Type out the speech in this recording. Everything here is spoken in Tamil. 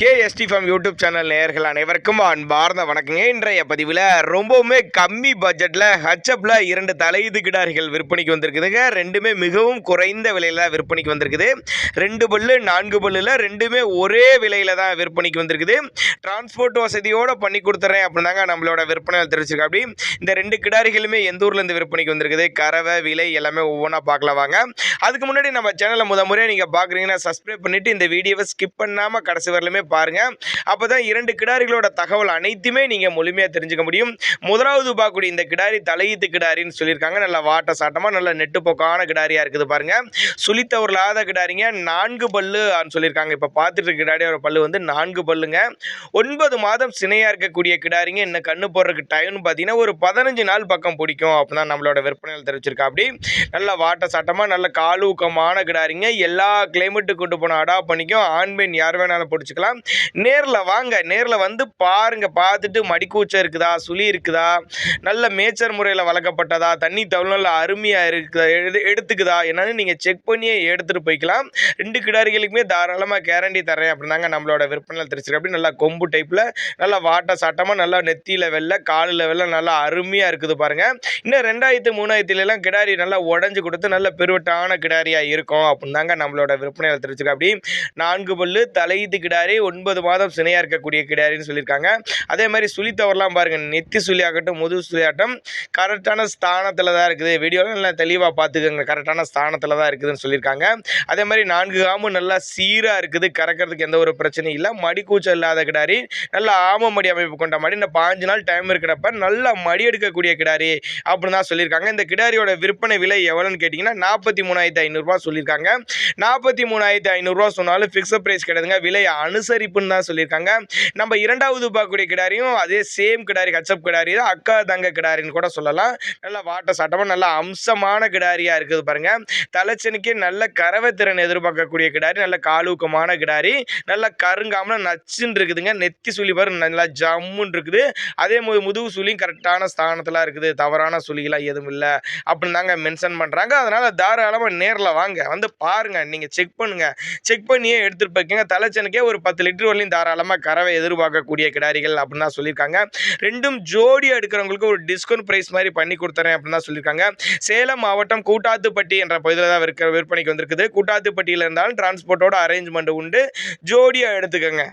கேஎஸ்டி ஃபார்ம் யூடியூப் சேனல் நேயர்கள் அனைவருக்கும் அன்பார்ந்த வணக்கங்க. இன்றைய பதிவில் ரொம்பவுமே கம்மி பட்ஜெட்டில் ஹச்சப்பில் 2 தலையீது கிடாரிகள் விற்பனைக்கு வந்திருக்குதுங்க. ரெண்டுமே மிகவும் குறைந்த விலையில் விற்பனைக்கு வந்திருக்குது. 2 பல்லு 4 பல்லில் ரெண்டுமே ஒரே விலையில் தான் விற்பனைக்கு வந்திருக்குது. டிரான்ஸ்போர்ட் வசதியோடு பண்ணி கொடுத்துறேன் அப்படின்னாங்க நம்மளோட விற்பனை தெரிவிச்சிருக்கா. அப்படி இந்த 2 கிடாரிகளுமே எந்த ஊர்லேருந்து விற்பனைக்கு வந்திருக்குது, கறவை விலை எல்லாமே ஒவ்வொன்றா பார்க்கலாம் வாங்க. அதுக்கு முன்னாடி நம்ம சேனலை முறையாக நீங்கள் பார்க்குறீங்கன்னா சப்ஸ்கிரைப் பண்ணிவிட்டு இந்த வீடியோவை ஸ்கிப் பண்ணாமல் கடைசி வரலுமே பாருங்க. அப்பதான் 2 கிடாரிகளோட தகவல் அனைத்துமே நீங்க முழுமையா தெரிஞ்சுக்க முடியும். முதலாவது பார்க்கக்கூடிய இந்த கிடாரி தலையீத்து கிடாரின்னு சொல்லியிருக்காங்க. நல்ல வாட்ட சாட்டமா நல்ல நெட்டு போக்கான கிடாரியா இருக்குது பாருங்க. சுழித்தவர்களாத கிடாரிங்க 4 பல்லு சொல்லியிருக்காங்க. இப்ப பார்த்துட்டு இருக்க கிடாரியோட பல்லு வந்து 4 பல்லுங்க. 9 மாதம் சினையா இருக்கக்கூடிய கிடாரிங்க. இன்னும் கண்ணு போடுறதுக்கு டைம்னு பார்த்தீங்கன்னா ஒரு 15 நாள் பக்கம் பிடிக்கும் அப்படின்னா நம்மளோட விற்பனையில் தெரிவிச்சிருக்கா. அப்படி நல்ல வாட்ட சாட்டமா நல்ல காலூக்கமான கிடாரிங்க. எல்லா கிளைமேட்டுக்கு கொண்டு போன அடா பண்ணிக்கும். ஆண் பெண் யார் வேணாலும் பிடிச்சிக்கலாம். நேரில் வாங்க, நேரில் வந்து பாருங்க. பார்த்துட்டு மடிக்கூச்சம் இருக்குதா, சுழி இருக்குதா, நல்ல மேய்ச்சல் முறையில் வளர்க்கப்பட்டதா, தண்ணி தவள அருமையாக இருக்குதா, எடுத்துக்குதா என்னன்னு நீங்கள் செக் பண்ணியே எடுத்துகிட்டு போய்க்கலாம். 2 கிடாரிகளுக்குமே தாராளமாக கேரண்டி தரேன் அப்படின்னாங்க நம்மளோட விற்பனையில் தெரிஞ்சிருக்கு. அப்படி நல்லா கொம்பு டைப்பில் நல்லா வாட்ட சாட்டமாக நல்லா நெத்தியில் வெள்ளை காலில் வெள்ளை நல்லா அருமையாக இருக்குது பாருங்கள். இன்னும் 2000 3000 கிடாரி நல்லா உடஞ்சி கொடுத்து நல்ல பெருவட்டான கிடாரியாக இருக்கும் அப்படின்னாங்க நம்மளோட விற்பனையில் தெரிஞ்சிருக்கு. அப்படி 4 பல்லு தலையீத்து கிடாரி 9 மாதம் சினையா இருக்கக்கூடிய கிடாரின்னு சொல்லியிருக்காங்க. அதே மாதிரி சுழித்தவரெலாம் பாருங்க, நெத்தி சுழி ஆகட்டும் முதுகு சுழியாட்டம் கரெக்டான ஸ்தானத்தில் தான் இருக்குது. வீடியோவில் நல்லா தெளிவாக பார்த்துக்கோங்க. கரெக்டான ஸ்தானத்தில் தான் இருக்குதுன்னு சொல்லியிருக்காங்க. அதே மாதிரி 4 காமும் நல்லா சீராக இருக்குது. கறக்கிறதுக்கு எந்த ஒரு பிரச்சனையும் இல்லை. மடி கூச்சம் இல்லாத கிடாரி, நல்ல ஆம மடி அமைப்பு கொண்ட மடி. இந்த 5 நாள் டைம் இருக்கிறப்ப நல்லா மடி எடுக்கக்கூடிய கிடாரி அப்படின்னு தான் சொல்லியிருக்காங்க. இந்த கிடாரியோட விற்பனை விலை எவ்வளோன்னு கேட்டிங்கன்னா 43,500 சொல்லியிருக்காங்க. 43,500 சொன்னாலும் ஃபிக்ஸட் ப்ரைஸ் கிடையாதுங்க. விலை அனுசரிப்புன்னு தான் சொல்லியிருக்காங்க. நம்ம இரண்டாவது பார்க்கக்கூடிய கிடாரியும் அதே சேம் கிடாரி, ஹச்சப் கிடாரி தான். அக்கா தங்க கிடாரின்னு கூட சொல்லலாம். நல்லா வாட்ட சாட்டமாக நல்ல அம்சமான கிடாரியாக இருக்குது பாருங்க. தலைச்சனுக்கே நல்ல கறவை திறன் எதிர்பார்க்கக்கூடிய கிடாரி, நல்ல காலூக்கமான கிடாரி, நல்ல கருங்காமல நச்சுன்னு இருக்குதுங்க. நெத்தி சுழி பாரு நல்லா ஜம்முன்னு இருக்குது. அதே முதுகு சுழியும் கரெக்டான ஸ்தானத்தில் இருக்குது. தவறான சுழிகளாக எதுவும் இல்லை அப்படின்னு தாங்க மென்ஷன் பண்ணுறாங்க. அதனால் தாராளமாக நேரில் வாங்க, வந்து பாருங்கள், நீங்கள் செக் பண்ணுங்கள். செக் பண்ணியே எடுத்துகிட்டு போய்க்கங்க. தலைச்சனுக்கே ஒரு 10 லிட்டர் வரலையும் தாராளமாக கறவை எதிர்பார்க்கக்கூடிய கிடாரிகள் அப்படின்னு தான் சொல்லியிருக்காங்க. ரெண்டும் ஜோடியாக எடுக்கிறவங்களுக்கு ஒரு டிஸ்கவுண்ட் ப்ரைஸ் மாதிரி பண்ணி கொடுத்துறேன் அப்படின்னு தான் சொல்லியிருக்காங்க. சேலம் மாவட்டம் கூட்டாத்துப்பட்டி என்ற பகுதியில் தான் விற்பனைக்கு வந்திருக்குது. கூட்டாத்துப்பட்டியில் இருந்தாலும் டிரான்ஸ்போர்ட்டோட அரேஞ்ச்மெண்ட் உண்டு. ஜோடியாக எடுத்துக்கோங்க.